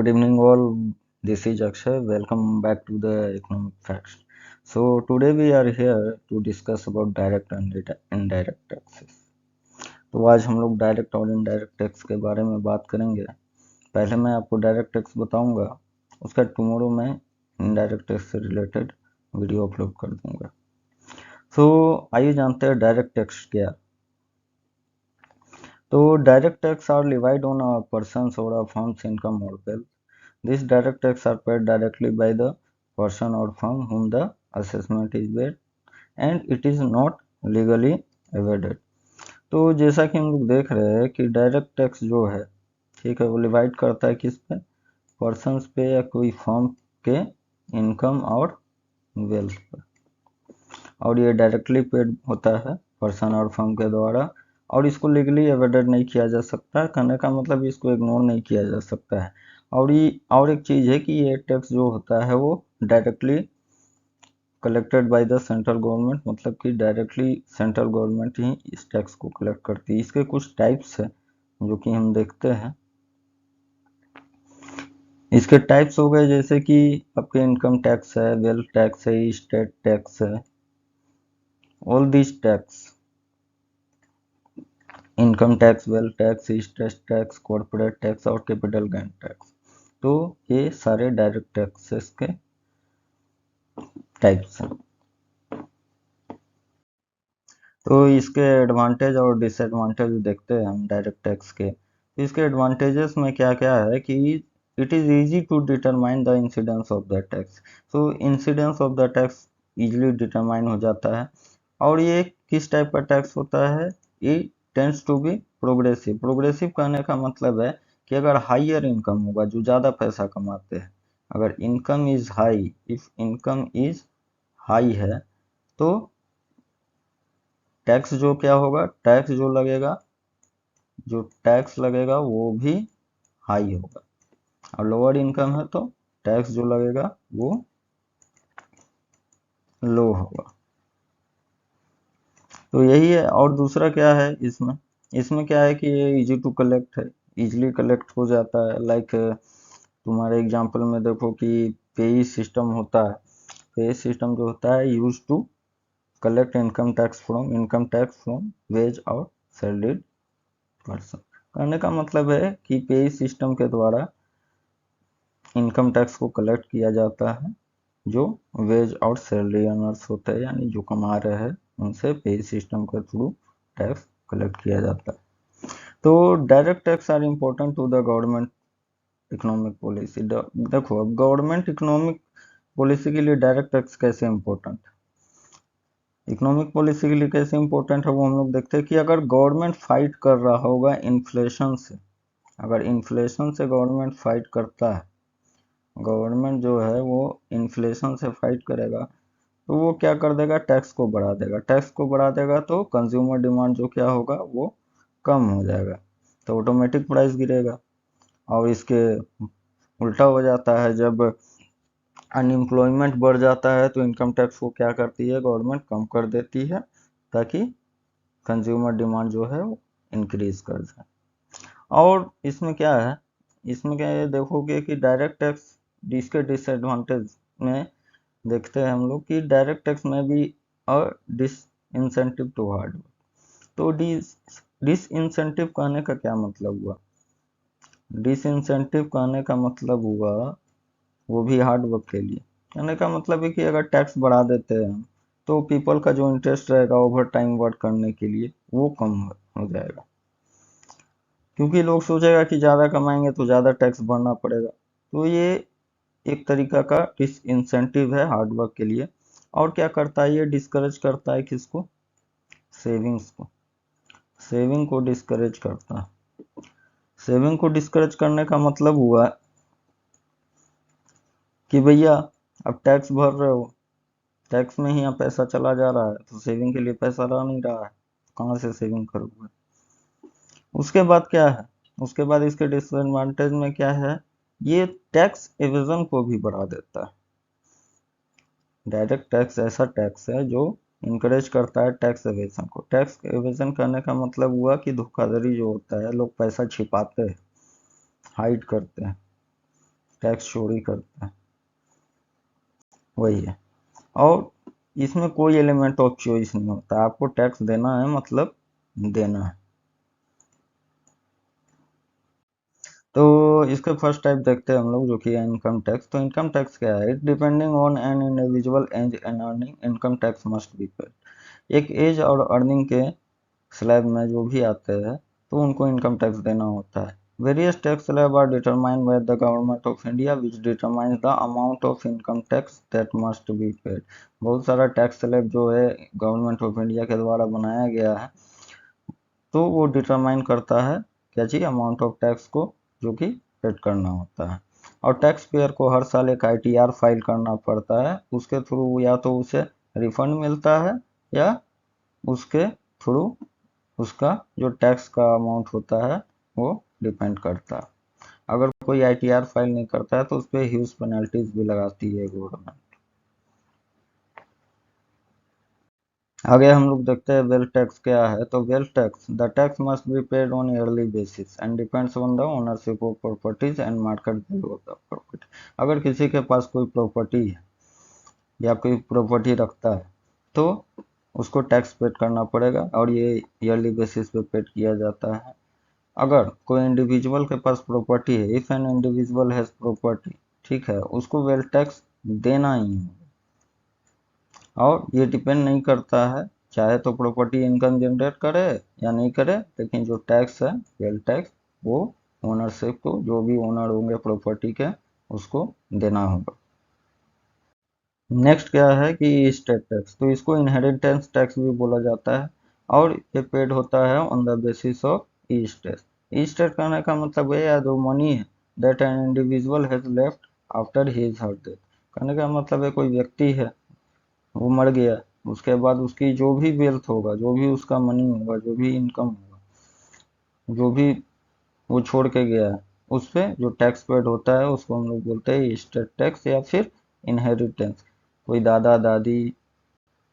good evening all. This is Akshay. Welcome back to the Economic Facts. So today we are here to discuss about direct and indirect taxes. तो आज हम लोग direct और indirect tax के बारे में बात करेंगे। पहले मैं आपको डायरेक्ट टैक्स बताऊंगा, उसका टुमारो मैं इनडायरेक्ट टैक्स से रिलेटेड वीडियो अपलोड कर दूंगा। सो आइए जानते हैं डायरेक्ट टैक्स क्या। तो direct tax are levied on a persons और अ फर्म्स इनकम और wealth. These direct taxes are paid directly by the person or firm whom the assessment is made and it is not legally evaded. तो जैसा कि हम लोग देख रहे हैं कि डायरेक्ट टैक्स जो है, ठीक है, वो डिवाइड करता है किस पे, पर्सन्स पे या कोई फर्म के इनकम और वेल्थ पे, और ये डायरेक्टली पेड होता है पर्सन और फर्म के द्वारा, और इसको लीगली एवेडेड नहीं किया जा सकता। कहने का मतलब इसको इग्नोर नहीं किया जा सकता है। और एक चीज़ है कि ये टैक्स जो होता है वो directly collected by the central government, मतलब कि डायरेक्टली सेंट्रल गवर्नमेंट ही इस टैक्स को कलेक्ट करती है। इसके कुछ टाइप्स है जो कि हम देखते हैं। इसके टाइप्स हो गए जैसे कि आपके इनकम टैक्स है, वेल्थ टैक्स है, स्टेट टैक्स है। All this tax, income tax, wealth tax, state tax, corporate tax और कैपिटल गेन टैक्स, तो ये सारे डायरेक्ट टैक्सेस के टाइप्स हैं। तो इसके एडवांटेज और डिसएडवांटेज देखते हैं हम डायरेक्ट टैक्स के। इसके एडवांटेजेस में क्या क्या है कि it is easy to determine the incidence of the tax. तो incidence of the tax easily determine हो जाता है। और ये किस टाइप का टैक्स होता है, ये tends to be progressive. Progressive कहने का मतलब है कि अगर हाइयर इनकम होगा, जो ज़्यादा पैसा कमाते हैं, अगर income is high, if income is high है, तो टैक्स जो क्या होगा, टैक्स जो लगेगा वो भी हाई होगा। और लोअर इनकम है तो टैक्स जो लगेगा वो लो होगा। तो यही है। और दूसरा क्या है इसमें, इसमें क्या है कि ये इजी टू कलेक्ट है, इजीली कलेक्ट हो जाता है। लाइक तुम्हारे एग्जांपल में देखो कि पेई सिस्टम होता है। पेई सिस्टम जो होता है use to collect income tax from wage और सैलरीड पर्सन। कहने का मतलब है कि पेई सिस्टम के द्वारा इनकम टैक्स को कलेक्ट किया जाता है, जो वेज और सैलरी अर्नर्स होते हैं, यानी जो कमा रहे हैं उनसे पे सिस्टम के थ्रू टैक्स कलेक्ट किया जाता है। तो direct tax are important to the government economic policy. देखो, अब गवर्नमेंट इकोनॉमिक पॉलिसी के लिए डायरेक्ट टैक्स कैसे इम्पोर्टेंट है, इकोनॉमिक पॉलिसी के लिए कैसे इम्पोर्टेंट है, वो हम लोग देखते हैं कि अगर गवर्नमेंट फाइट कर रहा होगा इन्फ्लेशन से, अगर इन्फ्लेशन से गवर्नमेंट फाइट करता है, गवर्नमेंट जो है वो इन्फ्लेशन से फाइट करेगा, तो वो क्या कर देगा, टैक्स को बढ़ा देगा। टैक्स को बढ़ा देगा तो कंज्यूमर डिमांड जो क्या होगा वो कम हो जाएगा, तो ऑटोमेटिक प्राइस गिरेगा। और इसके उल्टा हो जाता है, जब अनएम्प्लॉयमेंट बढ़ जाता है तो इनकम टैक्स को क्या करती है गवर्नमेंट, कम कर देती है, ताकि कंज्यूमर डिमांड जो है वो इंक्रीज कर जाए। और इसमें क्या है, इसमें क्या है, देखोगे कि डायरेक्ट टैक्स, इसके डिसएडवांटेज में देखते हैं हम लोग कि डायरेक्ट टैक्स में भी और disincentive to hard work. तो डिस इंसेंटिव कहने का क्या मतलब हुआ, डिस इंसेंटिव कहने का मतलब हुआ वो भी हार्ड वर्क के लिए। कहने का मतलब है कि अगर टैक्स बढ़ा देते हैं हम, तो पीपल का जो इंटरेस्ट रहेगा ओवर टाइम वर्क करने के लिए वो कम हो जाएगा, क्योंकि लोग सोचेगा कि ज़्यादा कमाएंगे तो ज़्यादा टैक्स भरना पड़ेगा। तो ये एक तरीका का डिस इंसेंटिव है हार्ड वर्क के लिए। और क्या करता है, ये डिस्करेज करता है किसको, सेविंग्स को, सेविंग को डिस्करेज करता है। सेविंग को डिस्करेज करने का मतलब हुआ कि भैया अब टैक्स भर रहे हो, टैक्स में ही यहाँ पैसा चला जा रहा है, तो सेविंग के लिए पैसा रह नहीं रहा है, कहाँ से सेविंग करोगे। उसके बाद क्या है, उसके बाद इसके डिसएडवांटेज में क्या है, ये टैक्स एवेजन को भी बढ़ा देता है। डायरेक्ट टैक्स ऐसा टैक्स है जो इनकरेज करता है टैक्स एवेजन को। टैक्स एवेजन करने का मतलब हुआ कि धोखाधड़ी जो होता है, लोग पैसा छिपाते हैं, हाइड करते हैं, टैक्स चोरी करता है, वही है। और इसमें कोई एलिमेंट ऑफ चॉइस नहीं होता, आपको टैक्स देना है मतलब देना है। तो इसके फर्स्ट टाइप देखते हैं हम लोग, जो कि है इनकम टैक्स। तो इनकम टैक्स क्या है? It depending on an individual age and earning, income tax must be paid. एक एज और अर्निंग के स्लैब में जो भी आते हैं तो उनको इनकम टैक्स देना होता है। Various tax slab are determined by the government of India which determines the amount of income tax that must be paid. बहुत सारा टैक्स स्लैब जो है गवर्नमेंट ऑफ इंडिया के द्वारा बनाया गया है, तो वो डिटरमाइन करता है क्या चीज, अमाउंट ऑफ टैक्स को जो कि पेड करना होता है। और टैक्स पेयर को हर साल एक आईटीआर फाइल करना पड़ता है, उसके थ्रू या तो उसे रिफंड मिलता है या उसके थ्रू उसका जो टैक्स का अमाउंट होता है वो डिपेंड करता है। अगर कोई आईटीआर फाइल नहीं करता है तो उस पर ह्यूज पेनल्टीज भी लगाती है गवर्नमेंट। आगे हम लोग देखते हैं वेल्थ टैक्स क्या है। तो wealth tax, the tax must be paid on yearly basis and depends on the ownership of properties and market value of the property. अगर किसी के पास कोई प्रॉपर्टी है या कोई प्रॉपर्टी रखता है तो उसको टैक्स पेड करना पड़ेगा, और ये ईयरली बेसिस पे पेड किया जाता है। अगर कोई इंडिविजुअल के पास प्रॉपर्टी है, if an individual has property, ठीक है, उसको वेल्थ टैक्स देना ही है। और ये डिपेंड नहीं करता है, चाहे तो प्रॉपर्टी इनकम जनरेट करे या नहीं करे, लेकिन जो टैक्स है वेल्थ टैक्स वो ओनरशिप को, जो भी ओनर होंगे प्रॉपर्टी के, उसको देना होगा। नेक्स्ट क्या है कि स्टेट टैक्स। तो इसको इनहेरिटेंस टैक्स भी बोला जाता है, और ये पेड होता है on the basis of estate. Estate कहने का मतलब ये है जो मनी है that an individual has left after his her death. कहने का मतलब है कोई व्यक्ति है, वो मर गया, उसके बाद उसकी जो भी वेल्थ होगा, जो भी उसका मनी होगा, जो भी इनकम होगा, जो भी वो छोड़ के गया है, उस पे जो टैक्स पेड होता है उसको हम लोग बोलते हैं स्टेट टैक्स या फिर इनहेरिटेंस। कोई दादा दादी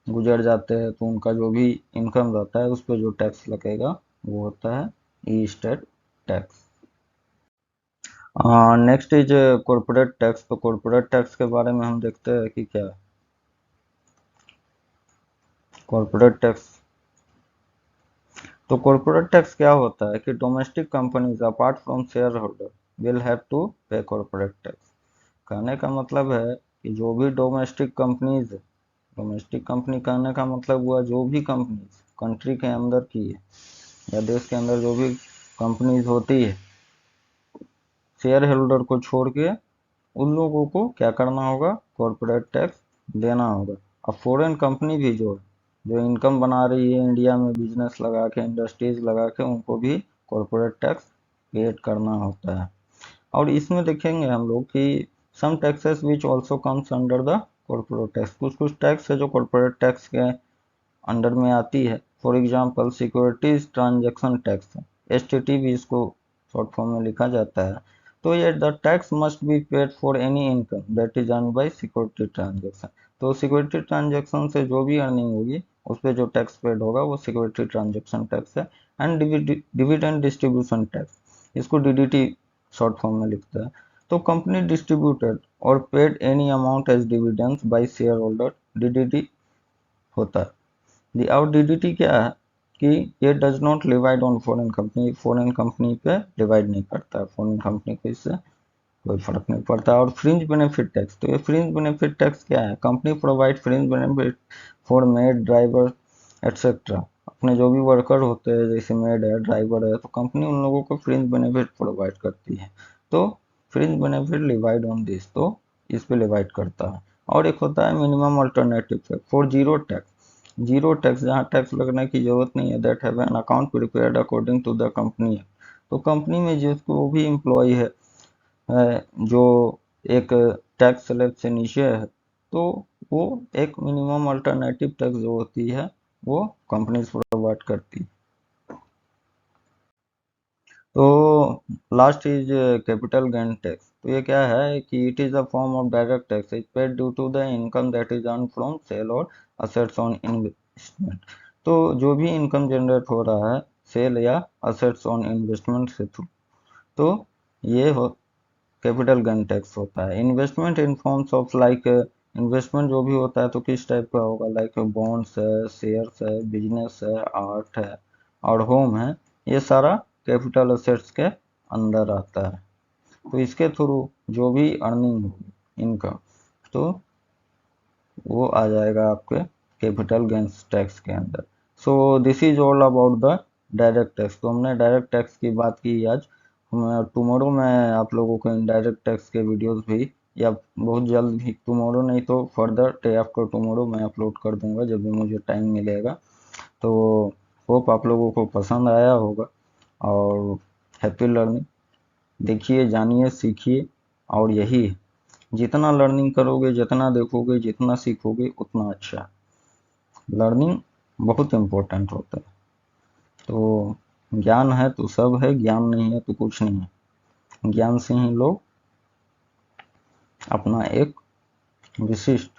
गुजर जाते हैं तो उनका जो भी इनकम रहता है उस पर जो टैक्स लगेगा वो होता है estate tax. Next is corporate tax. तो कॉर्पोरेट टैक्स के बारे में हम देखते हैं कि क्या है कॉर्पोरेट टैक्स। तो कॉर्पोरेट टैक्स क्या होता है कि domestic companies apart from share holder will have to pay corporate tax. कहने का मतलब है कि जो भी डोमेस्टिक कंपनीज, डोमेस्टिक कंपनी कहने का मतलब हुआ जो भी कंपनीज कंट्री के अंदर की है या देश के अंदर जो भी कंपनीज होती है, शेयर होल्डर को छोड़ के उन लोगों को क्या करना होगा, कॉर्पोरेट टैक्स देना होगा। अब फॉरेन कंपनी भी जो है, जो इनकम बना रही है इंडिया में, बिजनेस लगा के, इंडस्ट्रीज लगा के, उनको भी कॉर्पोरेट टैक्स पेड करना होता है। और इसमें देखेंगे हम लोग कि some taxes which also comes under the corporate tax. कुछ कुछ टैक्स है जो कॉर्पोरेट टैक्स के अंडर में आती है। For example securities transaction tax, STT भी इसको शॉर्ट फॉर्म में लिखा जाता है। तो ये the tax must be paid for any income that is earn by security transaction. तो सिक्योरिटी ट्रांजैक्शन से जो भी अर्निंग होगी उस पर जो टैक्स पेड होगा वो सिक्योरिटी ट्रांजैक्शन टैक्स है। एंड डिविडेंड डिस्ट्रीब्यूशन टैक्स, इसको डीडीटी शॉर्ट फॉर्म में लिखता है। तो कंपनी डिस्ट्रीब्यूटेड और paid any amount as dividends by shareholder, DDT होता है। और डीडीटी क्या है कि ये does not divide on foreign company, foreign company पे डिवाइड नहीं करता, फॉरेन कंपनी को इससे कोई फर्क नहीं पड़ता। और फ्रिंज बेनिफिट टैक्स, तो ये फ्रिंज बेनिफिट टैक्स क्या है? Company provide fringe benefit for made driver etcetera. अपने जो भी वर्कर होते हैं, जैसे मेड है, ड्राइवर है, तो कंपनी उन लोगों को फ्रिंज बेनिफिट प्रोवाइड करती है। तो fringe benefit divide on this, तो इस पे डिवाइड करता है। और एक होता है minimum alternative tax for zero tax. Zero tax, जहाँ टैक्स लगने की जरूरत नहीं है, that have an account prepared according to the company. तो कंपनी में जिसको भी एम्प्लॉय है जो एक टैक्स स्लैब से नीचे है, तो वो एक मिनिमम अल्टरनेटिव टैक्स जो होती है वो कंपनी प्रोवाइड करती है। तो last is capital gain tax. तो ये क्या है कि it is a form of direct tax is paid due to the income that is earn from sale और असेट्स ऑन इन्वेस्टमेंट। तो जो भी इनकम जनरेट हो रहा है सेल या असेट्स ऑन इन्वेस्टमेंट से थ्रू, तो ये हो कैपिटल गेन टैक्स होता है। Investment in forms of like, investment जो भी होता है तो किस टाइप का होगा, लाइक बॉन्ड्स है, शेयर्स है, बिजनेस है, आर्ट है और होम है, ये सारा कैपिटल असेट्स के अंदर आता है। तो इसके थ्रू जो भी अर्निंग होगी, इनकम, तो वो आ जाएगा आपके कैपिटल गेन्स टैक्स के अंदर। So this is all about the direct tax. तो हमने डायरेक्ट टैक्स की बात की आज। टुमारो मैं आप लोगों को इनडायरेक्ट टैक्स के वीडियोस भी, या बहुत जल्द ही, टुमारो नहीं तो फर्दर डे आफ्टर टुमारो मैं अपलोड कर दूंगा जब भी मुझे टाइम मिलेगा। तो होप आप लोगों को पसंद आया होगा और हैप्पी लर्निंग। देखिए, जानिए, सीखिए, और यही है, जितना लर्निंग करोगे, जितना देखोगे, जितना सीखोगे, उतना अच्छा। लर्निंग बहुत इम्पोर्टेंट होता है। तो ज्ञान है तो सब है, ज्ञान नहीं है तो कुछ नहीं है। ज्ञान से ही लोग अपना एक विशिष्ट,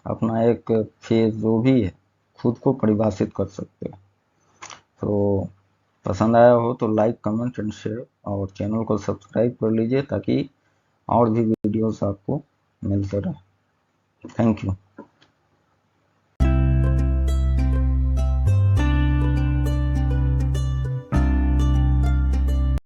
अपना एक फेज जो भी है, खुद को परिभाषित कर सकते हैं। तो पसंद आया हो तो लाइक, कमेंट एंड शेयर, और चैनल को सब्सक्राइब कर लीजिए ताकि और भी वीडियोस आपको मिलते रहे। Thank you.